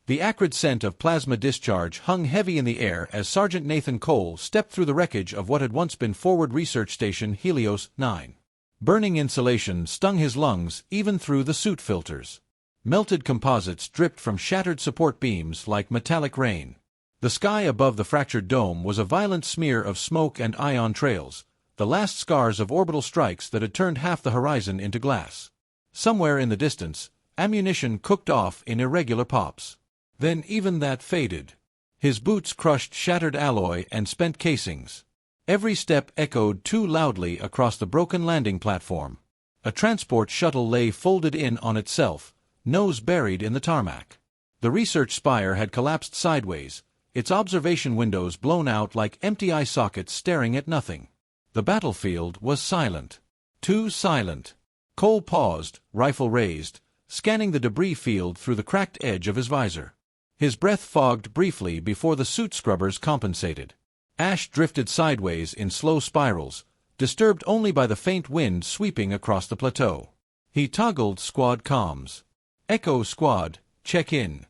The acrid scent of plasma discharge hung heavy in the air as Sergeant Nathan Cole stepped through the wreckage of what had once been Forward Research Station Helios 9. Burning insulation stung his lungs even through the suit filters. Melted composites dripped from shattered support beams like metallic rain. The sky above the fractured dome was a violent smear of smoke and ion trails, the last scars of orbital strikes that had turned half the horizon into glass. Somewhere in the distance, ammunition cooked off in irregular pops. Then even that faded. His boots crushed shattered alloy and spent casings. Every step echoed too loudly across the broken landing platform. A transport shuttle lay folded in on itself, nose buried in the tarmac. The research spire had collapsed sideways, its observation windows blown out like empty eye sockets staring at nothing. The battlefield was silent. Too silent. Cole paused, rifle raised, scanning the debris field through the cracked edge of his visor. His breath fogged briefly before the suit scrubbers compensated. Ash drifted sideways in slow spirals, disturbed only by the faint wind sweeping across the plateau. He toggled squad comms. Echo squad, check in.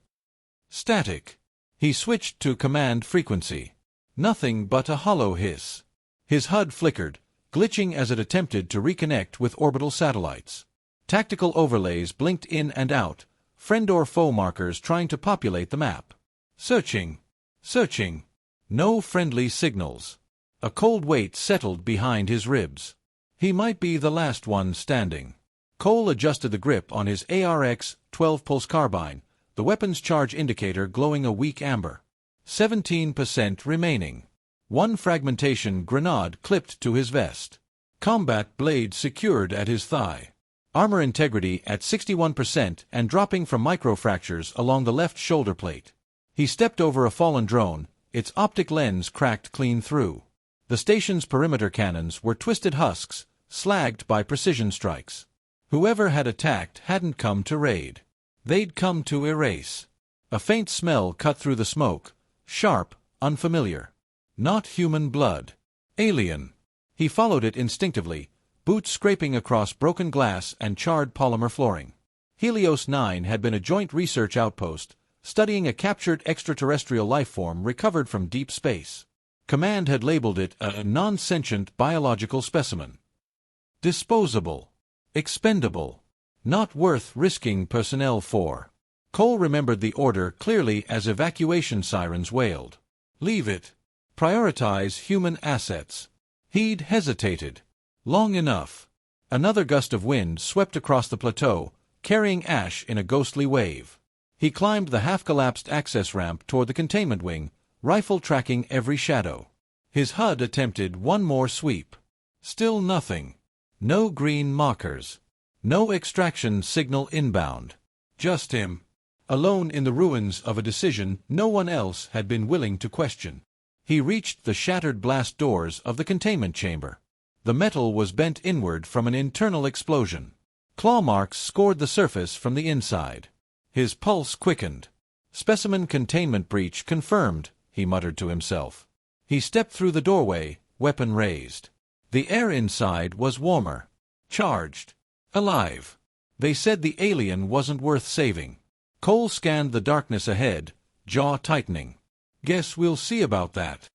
Static. He switched to command frequency. Nothing but a hollow hiss. His HUD flickered, glitching as it attempted to reconnect with orbital satellites. Tactical overlays blinked in and out, friend or foe markers trying to populate the map. Searching. Searching. No friendly signals. A cold weight settled behind his ribs. He might be the last one standing. Cole adjusted the grip on his ARX-12 pulse carbine, the weapon's charge indicator glowing a weak amber. 17% remaining. One fragmentation grenade clipped to his vest. Combat blade secured at his thigh. Armor integrity at 61% and dropping from microfractures along the left shoulder plate. He stepped over a fallen drone, its optic lens cracked clean through. The station's perimeter cannons were twisted husks, slagged by precision strikes. Whoever had attacked hadn't come to raid. They'd come to erase. A faint smell cut through the smoke, sharp, unfamiliar. Not human blood. Alien. He followed it instinctively, boots scraping across broken glass and charred polymer flooring. Helios 9 had been a joint research outpost, studying a captured extraterrestrial lifeform recovered from deep space. Command had labeled it a non-sentient biological specimen. Disposable. Expendable. Not worth risking personnel for. Cole remembered the order clearly as evacuation sirens wailed. Leave it. Prioritize human assets. He'd hesitated. Long enough. Another gust of wind swept across the plateau, carrying ash in a ghostly wave. He climbed the half-collapsed access ramp toward the containment wing, rifle tracking every shadow. His HUD attempted one more sweep. Still nothing. No green markers. No extraction signal inbound. Just him. Alone in the ruins of a decision no one else had been willing to question. He reached the shattered blast doors of the containment chamber. The metal was bent inward from an internal explosion. Claw marks scored the surface from the inside. His pulse quickened. Specimen containment breach confirmed, he muttered to himself. He stepped through the doorway, weapon raised. The air inside was warmer. Charged. Alive. They said the alien wasn't worth saving. Cole scanned the darkness ahead, jaw tightening. Guess we'll see about that.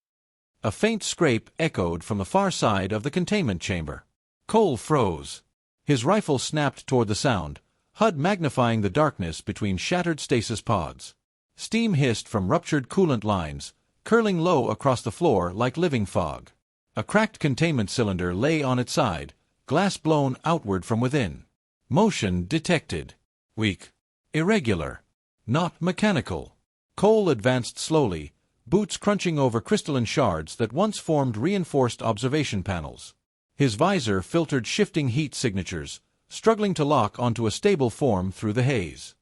A faint scrape echoed from the far side of the containment chamber. Cole froze. His rifle snapped toward the sound, HUD magnifying the darkness between shattered stasis pods. Steam hissed from ruptured coolant lines, curling low across the floor like living fog. A cracked containment cylinder lay on its side, glass blown outward from within. Motion detected. Weak. Irregular. Not mechanical. Cole advanced slowly, boots crunching over crystalline shards that once formed reinforced observation panels. His visor filtered shifting heat signatures, struggling to lock onto a stable form through the haze.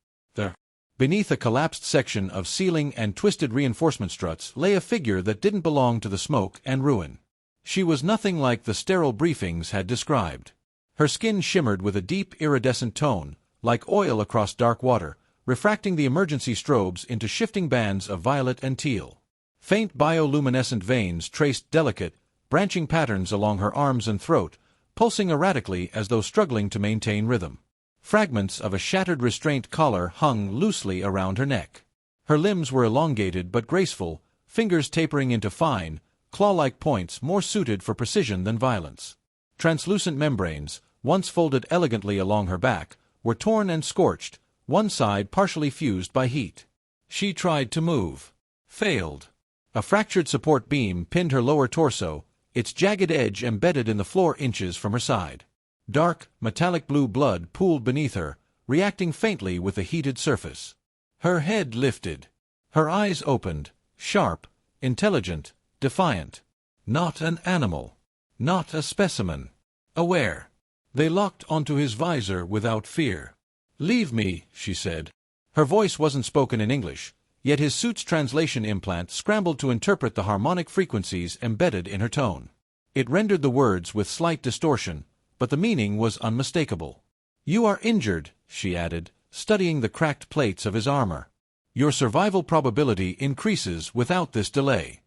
Beneath a collapsed section of ceiling and twisted reinforcement struts lay a figure that didn't belong to the smoke and ruin. She was nothing like the sterile briefings had described. Her skin shimmered with a deep iridescent tone, like oil across dark water, refracting the emergency strobes into shifting bands of violet and teal. Faint bioluminescent veins traced delicate, branching patterns along her arms and throat, pulsing erratically as though struggling to maintain rhythm. Fragments of a shattered restraint collar hung loosely around her neck. Her limbs were elongated but graceful, fingers tapering into fine, claw-like points more suited for precision than violence. Translucent membranes, once folded elegantly along her back, were torn and scorched, one side partially fused by heat. She tried to move. Failed. A fractured support beam pinned her lower torso, its jagged edge embedded in the floor inches from her side. Dark, metallic blue blood pooled beneath her, reacting faintly with the heated surface. Her head lifted. Her eyes opened, sharp, intelligent, defiant. Not an animal. Not a specimen. Aware. They locked onto his visor without fear. "Leave me," she said. Her voice wasn't spoken in English, yet his suit's translation implant scrambled to interpret the harmonic frequencies embedded in her tone. It rendered the words with slight distortion, but the meaning was unmistakable. "You are injured," she added, studying the cracked plates of his armor. "Your survival probability increases without this delay."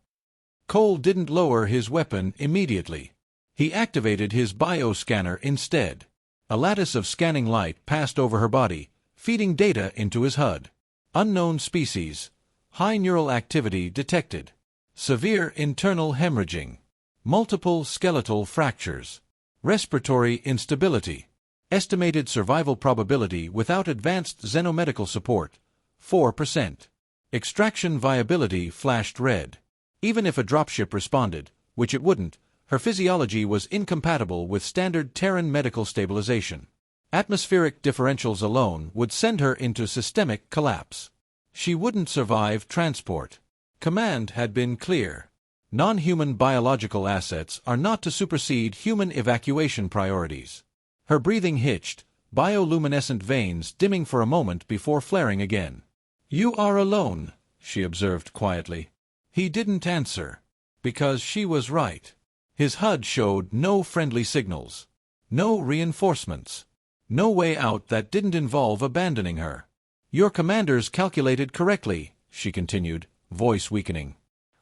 Cole didn't lower his weapon immediately. He activated his bioscanner instead. A lattice of scanning light passed over her body, feeding data into his HUD. Unknown species. High neural activity detected. Severe internal hemorrhaging. Multiple skeletal fractures. Respiratory instability. Estimated survival probability without advanced xenomedical support, 4%. Extraction viability flashed red. Even if a dropship responded, which it wouldn't, her physiology was incompatible with standard Terran medical stabilization. Atmospheric differentials alone would send her into systemic collapse. She wouldn't survive transport. Command had been clear. Non-human biological assets are not to supersede human evacuation priorities. Her breathing hitched, bioluminescent veins dimming for a moment before flaring again. "You are alone," she observed quietly. He didn't answer. Because she was right. His HUD showed no friendly signals. No reinforcements. No way out that didn't involve abandoning her. "Your commanders calculated correctly," she continued, voice weakening.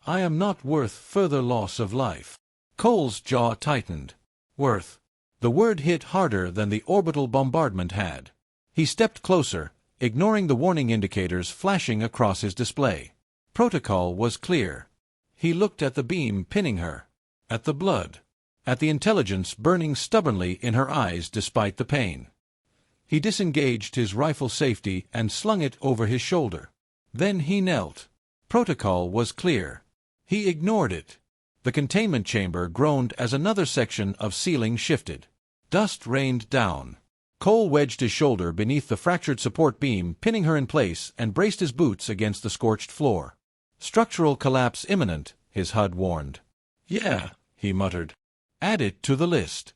"I am not worth further loss of life." Cole's jaw tightened. Worth. The word hit harder than the orbital bombardment had. He stepped closer, ignoring the warning indicators flashing across his display. Protocol was clear. He looked at the beam pinning her. At the blood. At the intelligence burning stubbornly in her eyes despite the pain. He disengaged his rifle safety and slung it over his shoulder. Then he knelt. Protocol was clear. He ignored it. The containment chamber groaned as another section of ceiling shifted. Dust rained down. Cole wedged his shoulder beneath the fractured support beam, pinning her in place, and braced his boots against the scorched floor. "Structural collapse imminent," his HUD warned. "Yeah," he muttered. "Add it to the list."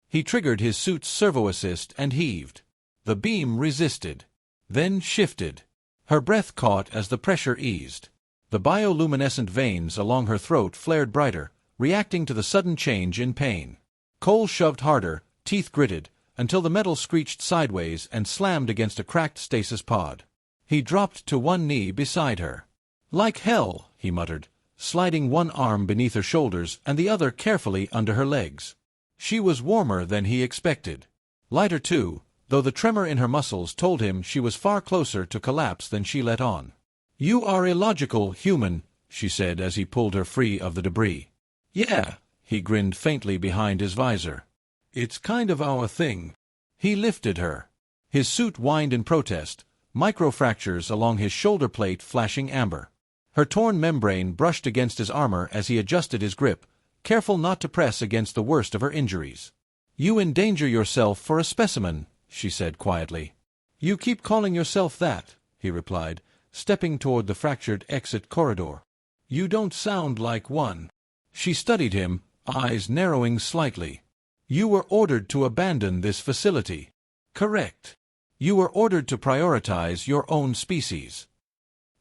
He triggered his suit's servo assist and heaved. The beam resisted. Then shifted. Her breath caught as the pressure eased. The bioluminescent veins along her throat flared brighter, reacting to the sudden change in pain. Cole shoved harder, teeth gritted, until the metal screeched sideways and slammed against a cracked stasis pod. He dropped to one knee beside her. "Like hell," he muttered, sliding one arm beneath her shoulders and the other carefully under her legs. She was warmer than he expected. Lighter too, though the tremor in her muscles told him she was far closer to collapse than she let on. "You are illogical, human," she said as he pulled her free of the debris. "Yeah," he grinned faintly behind his visor. "It's kind of our thing." He lifted her. His suit whined in protest, microfractures along his shoulder plate flashing amber. Her torn membrane brushed against his armor as he adjusted his grip, careful not to press against the worst of her injuries. "You endanger yourself for a specimen," she said quietly. "You keep calling yourself that," he replied, stepping toward the fractured exit corridor. "You don't sound like one." She studied him, eyes narrowing slightly. "You were ordered to abandon this facility." "Correct." "You were ordered to prioritize your own species."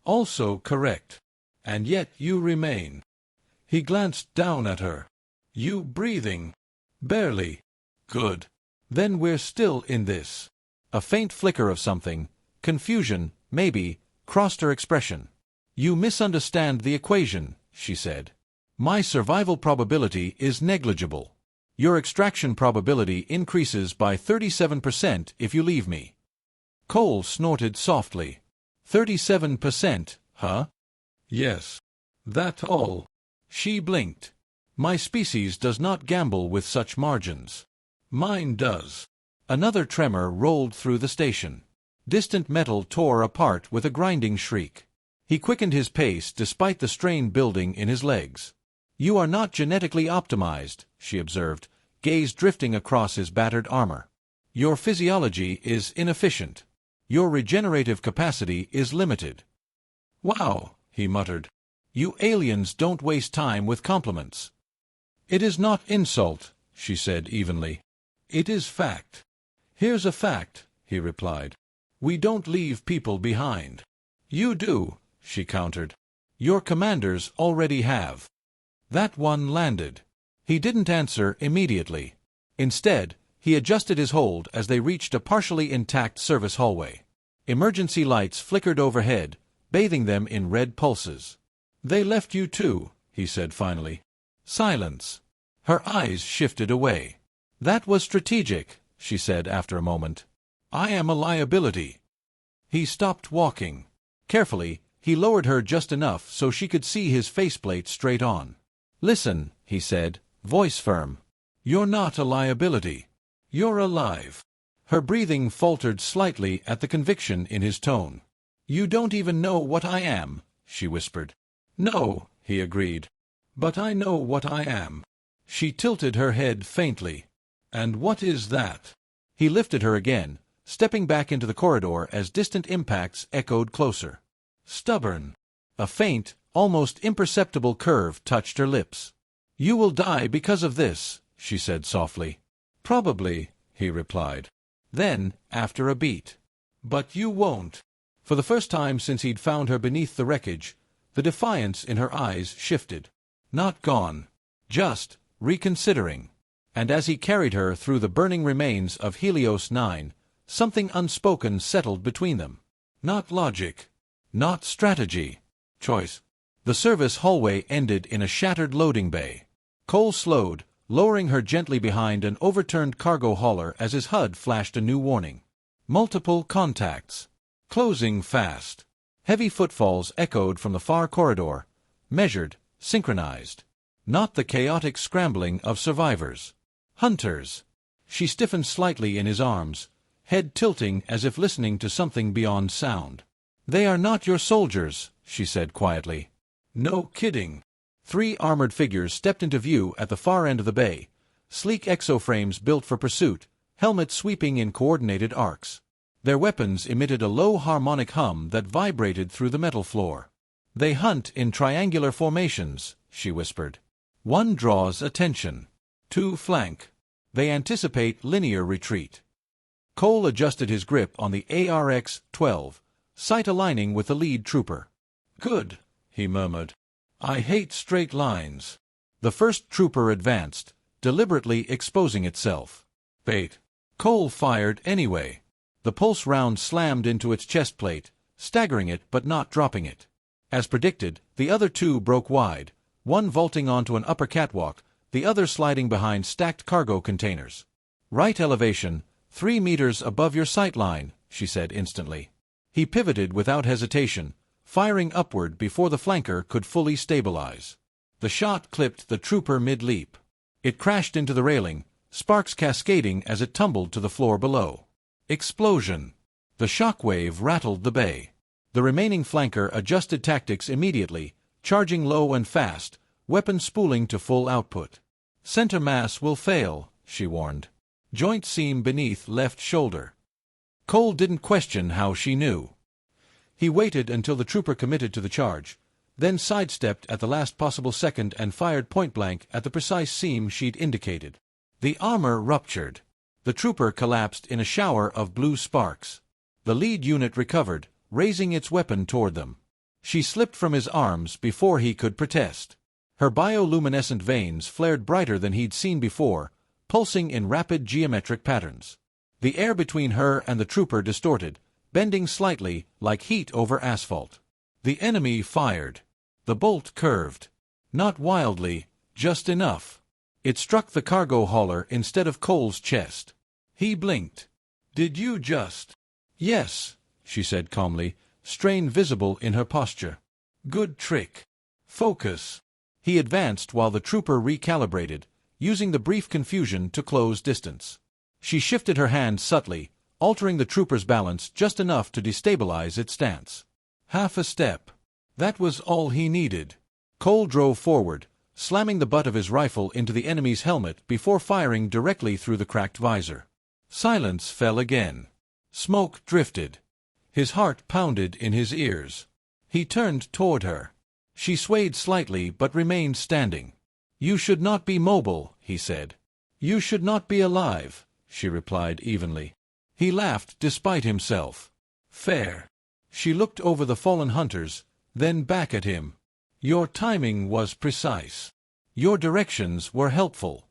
"Also correct." "And yet you remain." He glanced down at her. "You breathing?" "Barely." "Good. Then we're still in this." A faint flicker of something, confusion, maybe, crossed her expression. "You misunderstand the equation," she said. "My survival probability is negligible. Your extraction probability increases by 37% if you leave me." Cole snorted softly. 37%, huh? Yes. That all? She blinked. My species does not gamble with such margins. Mine does. Another tremor rolled through the station. Distant metal tore apart with a grinding shriek. He quickened his pace despite the strain building in his legs. You are not genetically optimized, she observed, gaze drifting across his battered armor. Your physiology is inefficient. Your regenerative capacity is limited. Wow, he muttered. You aliens don't waste time with compliments. It is not insult, she said evenly. It is fact. Here's a fact, he replied. We don't leave people behind. You do, she countered. Your commanders already have. That one landed. He didn't answer immediately. Instead, he adjusted his hold as they reached a partially intact service hallway. Emergency lights flickered overhead, bathing them in red pulses. They left you too, he said finally. Silence. Her eyes shifted away. That was strategic, she said after a moment. I am a liability. He stopped walking. Carefully, he lowered her just enough so she could see his faceplate straight on. Listen, he said, voice firm. You're not a liability. You're alive. Her breathing faltered slightly at the conviction in his tone. You don't even know what I am, she whispered. No, he agreed. But I know what I am. She tilted her head faintly. And what is that? He lifted her again, stepping back into the corridor as distant impacts echoed closer. Stubborn. A faint, almost imperceptible curve touched her lips. You will die because of this, she said softly. Probably, he replied. Then, after a beat. But you won't. For the first time since he'd found her beneath the wreckage, the defiance in her eyes shifted. Not gone. Just reconsidering. And as he carried her through the burning remains of Helios 9, something unspoken settled between them. Not logic. Not strategy. Choice. The service hallway ended in a shattered loading bay. Cole slowed, lowering her gently behind an overturned cargo hauler as his HUD flashed a new warning. Multiple contacts. Closing fast. Heavy footfalls echoed from the far corridor, measured, synchronized. Not the chaotic scrambling of survivors. Hunters. She stiffened slightly in his arms, head tilting as if listening to something beyond sound. They are not your soldiers, she said quietly. No kidding. 3 armored figures stepped into view at the far end of the bay, sleek exoframes built for pursuit, helmets sweeping in coordinated arcs. Their weapons emitted a low harmonic hum that vibrated through the metal floor. They hunt in triangular formations, she whispered. 1 draws attention. 2 flank. They anticipate linear retreat. Cole adjusted his grip on the ARX-12, sight aligning with the lead trooper. Good, he murmured. I hate straight lines. The first trooper advanced, deliberately exposing itself. Bait. Cole fired anyway. The pulse round slammed into its chest plate, staggering it but not dropping it. As predicted, the other 2 broke wide, one vaulting onto an upper catwalk, the other sliding behind stacked cargo containers. Right elevation, 3 meters above your sight line, she said instantly. He pivoted without hesitation, firing upward before the flanker could fully stabilize. The shot clipped the trooper mid-leap. It crashed into the railing, sparks cascading as it tumbled to the floor below. Explosion. The shockwave rattled the bay. The remaining flanker adjusted tactics immediately, charging low and fast, weapon spooling to full output. Center mass will fail, she warned. Joint seam beneath left shoulder. Cole didn't question how she knew. He waited until the trooper committed to the charge, then sidestepped at the last possible second and fired point-blank at the precise seam she'd indicated. The armor ruptured. The trooper collapsed in a shower of blue sparks. The lead unit recovered, raising its weapon toward them. She slipped from his arms before he could protest. Her bioluminescent veins flared brighter than he'd seen before, pulsing in rapid geometric patterns. The air between her and the trooper distorted, bending slightly like heat over asphalt. The enemy fired. The bolt curved. Not wildly, just enough. It struck the cargo hauler instead of Cole's chest. He blinked. Did you just... Yes, she said calmly, strain visible in her posture. Good trick. Focus. He advanced while the trooper recalibrated, using the brief confusion to close distance. She shifted her hand subtly, altering the trooper's balance just enough to destabilize its stance. Half a step. That was all he needed. Cole drove forward, slamming the butt of his rifle into the enemy's helmet before firing directly through the cracked visor. Silence fell again. Smoke drifted. His heart pounded in his ears. He turned toward her. She swayed slightly but remained standing. "You should not be mobile," he said. "You should not be alive," she replied evenly. He laughed despite himself. "Fair." She looked over the fallen hunters, then back at him. "Your timing was precise. Your directions were helpful."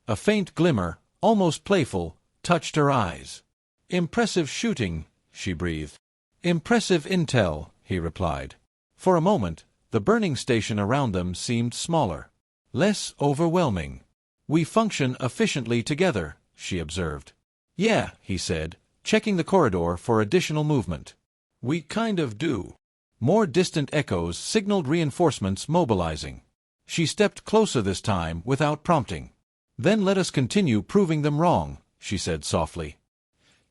A faint glimmer, almost playful, touched her eyes. "Impressive shooting," she breathed. "Impressive intel," he replied. For a moment, the burning station around them seemed smaller, less overwhelming. "We function efficiently together," she observed. "Yeah," he said, checking the corridor for additional movement. "We kind of do." More distant echoes signaled reinforcements mobilizing. She stepped closer this time without prompting. "Then let us continue proving them wrong," she said softly.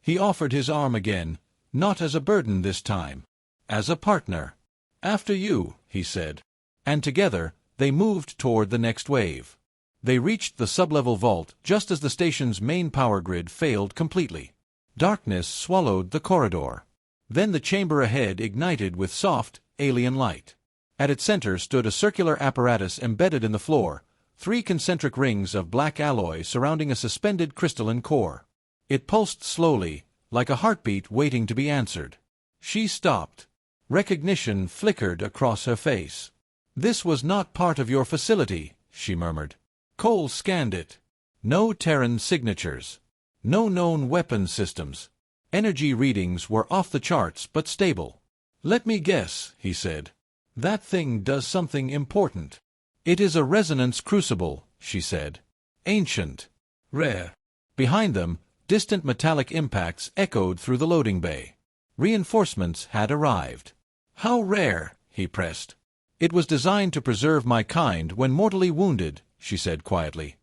He offered his arm again, not as a burden this time, as a partner. "After you," he said. And together, they moved toward the next wave. They reached the sublevel vault just as the station's main power grid failed completely. Darkness swallowed the corridor. Then the chamber ahead ignited with soft, alien light. At its center stood a circular apparatus embedded in the floor, 3 concentric rings of black alloy surrounding a suspended crystalline core. It pulsed slowly, like a heartbeat waiting to be answered. She stopped. Recognition flickered across her face. "This was not part of your facility," she murmured. Cole scanned it. No Terran signatures. No known weapon systems. Energy readings were off the charts but stable. "Let me guess," he said. "That thing does something important." "It is a resonance crucible," she said. "Ancient. Rare." Behind them, distant metallic impacts echoed through the loading bay. Reinforcements had arrived. "How rare?" he pressed. "It was designed to preserve my kind when mortally wounded," she said quietly.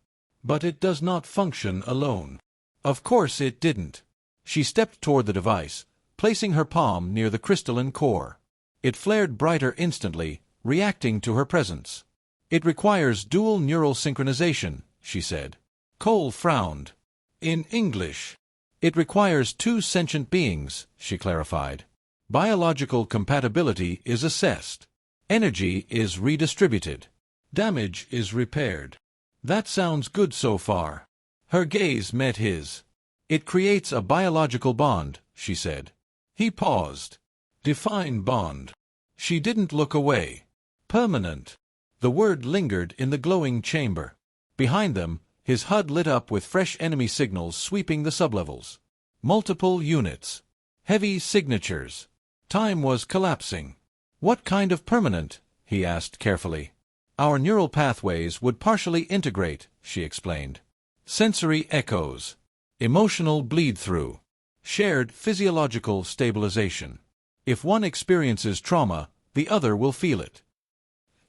"But it does not function alone." Of course it didn't. She stepped toward the device, placing her palm near the crystalline core. It flared brighter instantly, reacting to her presence. "It requires dual neural synchronization," she said. Cole frowned. "In English." "It requires 2 sentient beings," she clarified. "Biological compatibility is assessed. Energy is redistributed. Damage is repaired." "That sounds good so far." Her gaze met his. "It creates a biological bond," she said. He paused. "Define bond." She didn't look away. "Permanent." The word lingered in the glowing chamber. Behind them, his HUD lit up with fresh enemy signals sweeping the sublevels. Multiple units. Heavy signatures. Time was collapsing. "What kind of permanent?" he asked carefully. "Our neural pathways would partially integrate," she explained. "Sensory echoes. Emotional bleed-through. Shared physiological stabilization. If one experiences trauma, the other will feel it."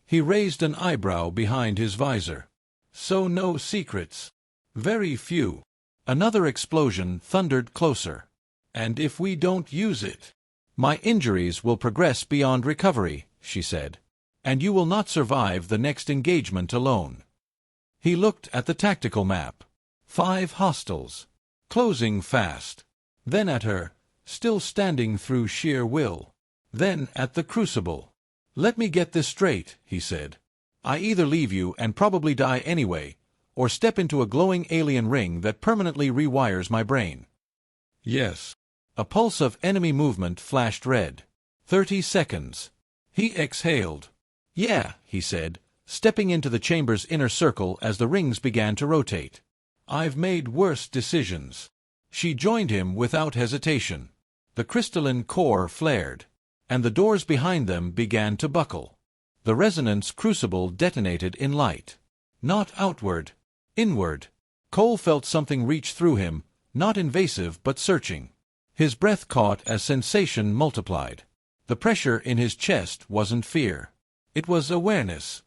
He raised an eyebrow behind his visor. "So no secrets?" "Very few." Another explosion thundered closer. "And if we don't use it?" "My injuries will progress beyond recovery," she said. "And you will not survive the next engagement alone." He looked at the tactical map. 5 hostiles. Closing fast. Then at her, still standing through sheer will. Then at the crucible. "Let me get this straight," he said. "I either leave you and probably die anyway, or step into a glowing alien ring that permanently rewires my brain." "Yes." A pulse of enemy movement flashed red. 30 seconds. He exhaled. "Yeah," he said, stepping into the chamber's inner circle as the rings began to rotate. "I've made worse decisions." She joined him without hesitation. The crystalline core flared, and the doors behind them began to buckle. The resonance crucible detonated in light. Not outward. Inward. Cole felt something reach through him, not invasive but searching. His breath caught as sensation multiplied. The pressure in his chest wasn't fear. It was awareness.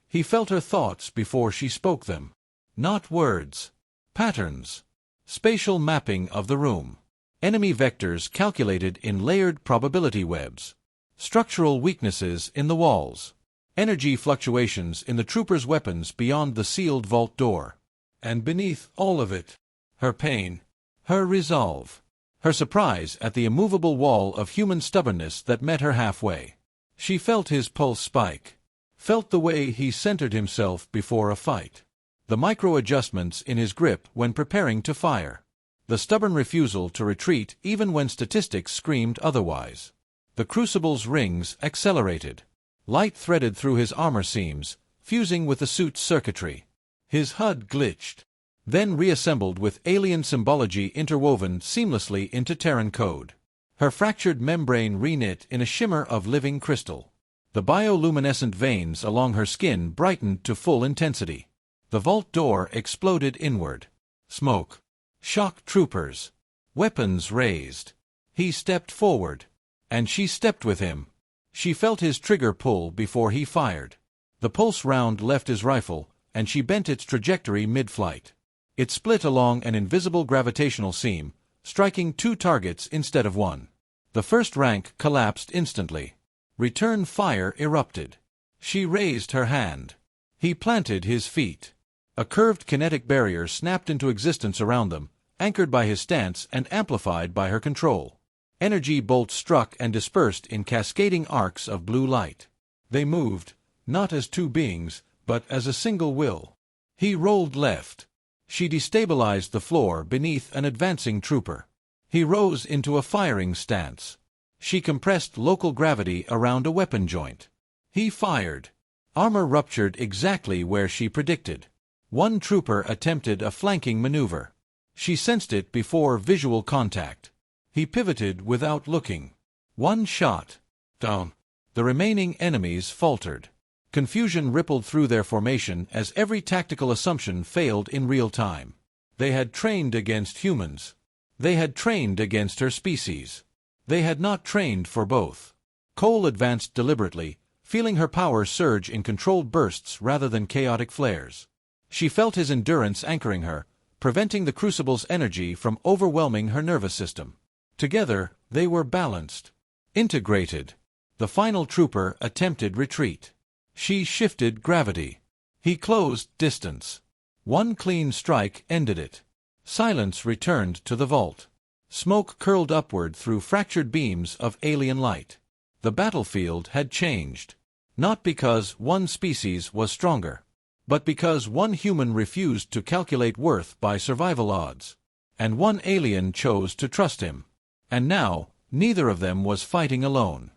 He felt her thoughts before she spoke them. Not words. Patterns. Spatial mapping of the room. Enemy vectors calculated in layered probability webs. Structural weaknesses in the walls. Energy fluctuations in the troopers' weapons beyond the sealed vault door. And beneath all of it, her pain, her resolve, her surprise at the immovable wall of human stubbornness that met her halfway. She felt his pulse spike, felt the way he centered himself before a fight, the micro-adjustments in his grip when preparing to fire, the stubborn refusal to retreat even when statistics screamed otherwise. The crucible's rings accelerated. Light threaded through his armor seams, fusing with the suit's circuitry. His HUD glitched, then reassembled with alien symbology interwoven seamlessly into Terran code. Her fractured membrane reknit in a shimmer of living crystal. The bioluminescent veins along her skin brightened to full intensity. The vault door exploded inward. Smoke. Shock troopers. Weapons raised. He stepped forward. And she stepped with him. She felt his trigger pull before he fired. The pulse round left his rifle, and she bent its trajectory mid-flight. It split along an invisible gravitational seam, striking 2 targets instead of 1. The first rank collapsed instantly. Return fire erupted. She raised her hand. He planted his feet. A curved kinetic barrier snapped into existence around them, anchored by his stance and amplified by her control. Energy bolts struck and dispersed in cascading arcs of blue light. They moved, not as 2 beings, but as a single will. He rolled left. She destabilized the floor beneath an advancing trooper. He rose into a firing stance. She compressed local gravity around a weapon joint. He fired. Armor ruptured exactly where she predicted. One trooper attempted a flanking maneuver. She sensed it before visual contact. He pivoted without looking. 1 shot. Down. The remaining enemies faltered. Confusion rippled through their formation as every tactical assumption failed in real time. They had trained against humans. They had trained against her species. They had not trained for both. Cole advanced deliberately, feeling her power surge in controlled bursts rather than chaotic flares. She felt his endurance anchoring her, preventing the crucible's energy from overwhelming her nervous system. Together, they were balanced. Integrated. The final trooper attempted retreat. She shifted gravity. He closed distance. 1 clean strike ended it. Silence returned to the vault. Smoke curled upward through fractured beams of alien light. The battlefield had changed. Not because one species was stronger, but because one human refused to calculate worth by survival odds. And one alien chose to trust him. And now, neither of them was fighting alone.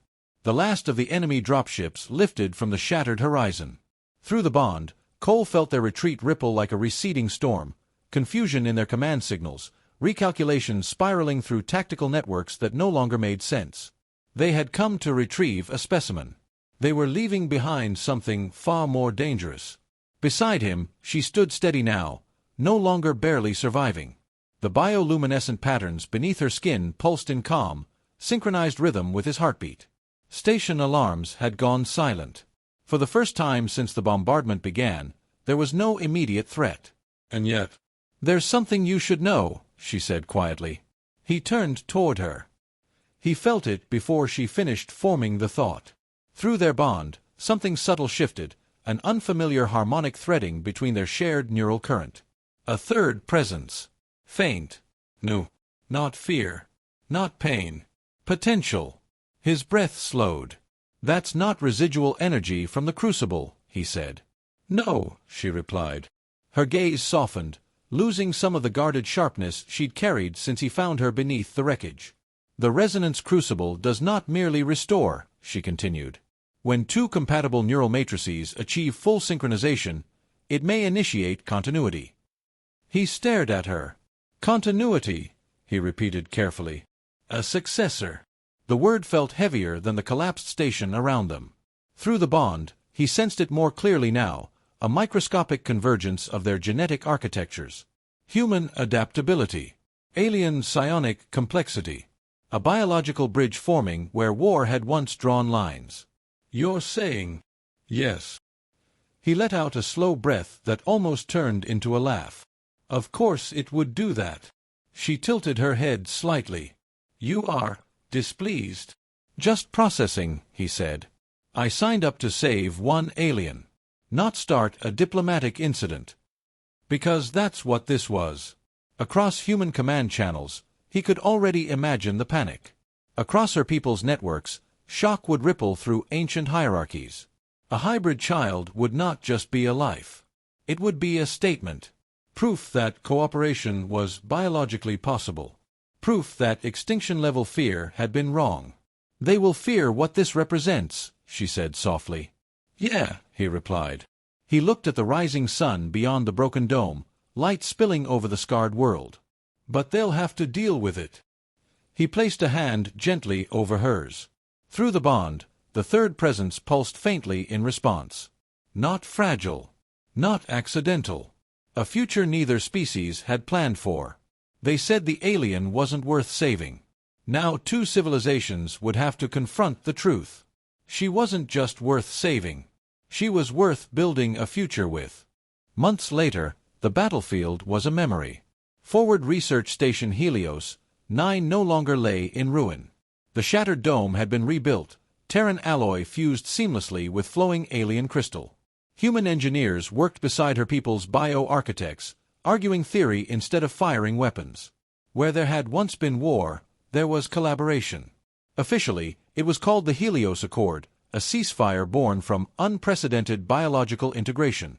The last of the enemy dropships lifted from the shattered horizon. Through the bond, Cole felt their retreat ripple like a receding storm, confusion in their command signals, recalculations spiraling through tactical networks that no longer made sense. They had come to retrieve a specimen. They were leaving behind something far more dangerous. Beside him, she stood steady now, no longer barely surviving. The bioluminescent patterns beneath her skin pulsed in calm, synchronized rhythm with his heartbeat. Station alarms had gone silent. For the first time since the bombardment began, there was no immediate threat. And yet, "There's something you should know," she said quietly. He turned toward her. He felt it before she finished forming the thought. Through their bond, something subtle shifted, an unfamiliar harmonic threading between their shared neural current. A third presence. Faint. New. Not fear. Not pain. Potential. His breath slowed. "That's not residual energy from the crucible," he said. "No," she replied. Her gaze softened, losing some of the guarded sharpness she'd carried since he found her beneath the wreckage. "The resonance crucible does not merely restore," she continued. "When 2 compatible neural matrices achieve full synchronization, it may initiate continuity." He stared at her. "Continuity," he repeated carefully. "A successor." The word felt heavier than the collapsed station around them. Through the bond, he sensed it more clearly now, a microscopic convergence of their genetic architectures. Human adaptability. Alien psionic complexity. a biological bridge forming where war had once drawn lines. "You're saying, yes." He let out a slow breath that almost turned into a laugh. "Of course it would do that." She tilted her head slightly. "You are displeased?" "Just processing," he said. "I signed up to save one alien, not start a diplomatic incident." Because that's what this was. Across human command channels, he could already imagine the panic. Across her people's networks, shock would ripple through ancient hierarchies. A hybrid child would not just be a life. It would be a statement. Proof that cooperation was biologically possible. Proof that extinction-level fear had been wrong. "They will fear what this represents," she said softly. "Yeah," he replied. He looked at the rising sun beyond the broken dome, light spilling over the scarred world. "But they'll have to deal with it." He placed a hand gently over hers. Through the bond, the third presence pulsed faintly in response. Not fragile. Not accidental. A future neither species had planned for. They said the alien wasn't worth saving. Now two civilizations would have to confront the truth. She wasn't just worth saving. She was worth building a future with. Months later, the battlefield was a memory. Forward Research Station Helios 9 no longer lay in ruin. The shattered dome had been rebuilt, Terran alloy fused seamlessly with flowing alien crystal. Human engineers worked beside her people's bio-architects, arguing theory instead of firing weapons. Where there had once been war, there was collaboration. Officially, it was called the Helios Accord, a ceasefire born from unprecedented biological integration.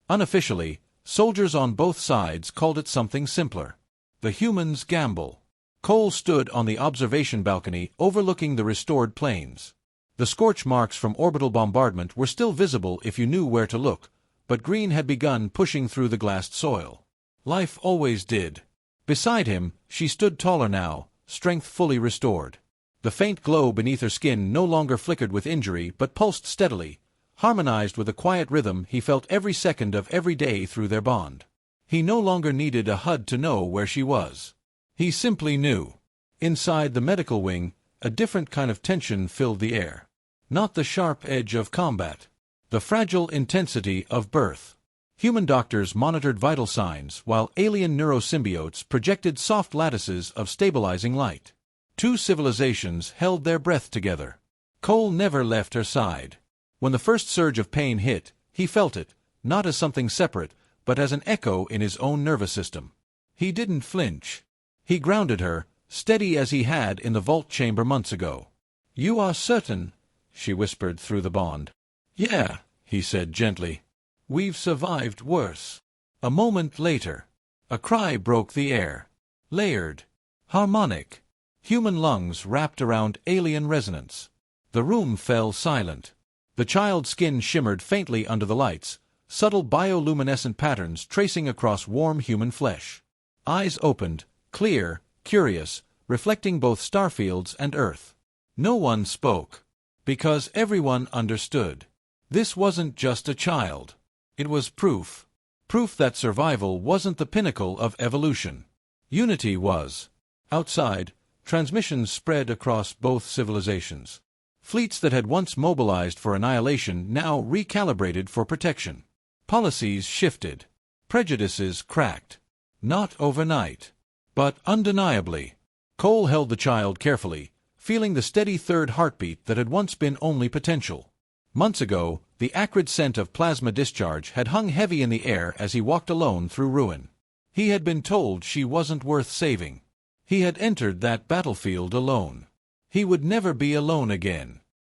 Unofficially, soldiers on both sides called it something simpler. The Human's Gamble. Cole stood on the observation balcony overlooking the restored plains. The scorch marks from orbital bombardment were still visible if you knew where to look, but green had begun pushing through the glassed soil. Life always did. Beside him, she stood taller now, strength fully restored. The faint glow beneath her skin no longer flickered with injury but pulsed steadily, harmonized with a quiet rhythm he felt every second of every day through their bond. He no longer needed a HUD to know where she was. He simply knew. Inside the medical wing, a different kind of tension filled the air. Not the sharp edge of combat. The fragile intensity of birth. Human doctors monitored vital signs while alien neurosymbiotes projected soft lattices of stabilizing light. Two civilizations held their breath together. Cole never left her side. When the first surge of pain hit, he felt it, not as something separate, but as an echo in his own nervous system. He didn't flinch. He grounded her, steady as he had in the vault chamber months ago. "You are certain?" she whispered through the bond. "Yeah," he said gently. "We've survived worse." A moment later, a cry broke the air. Layered. Harmonic. Human lungs wrapped around alien resonance. The room fell silent. The child's skin shimmered faintly under the lights, subtle bioluminescent patterns tracing across warm human flesh. Eyes opened, clear, curious, reflecting both starfields and Earth. No one spoke. Because everyone understood. This wasn't just a child. It was proof. Proof that survival wasn't the pinnacle of evolution. Unity was. Outside, transmissions spread across both civilizations. Fleets that had once mobilized for annihilation now recalibrated for protection. Policies shifted. Prejudices cracked. Not overnight, but undeniably. Cole held the child carefully, feeling the steady third heartbeat that had once been only potential. Months ago, the acrid scent of plasma discharge had hung heavy in the air as he walked alone through ruin. He had been told she wasn't worth saving. He had entered that battlefield alone. He would never be alone again.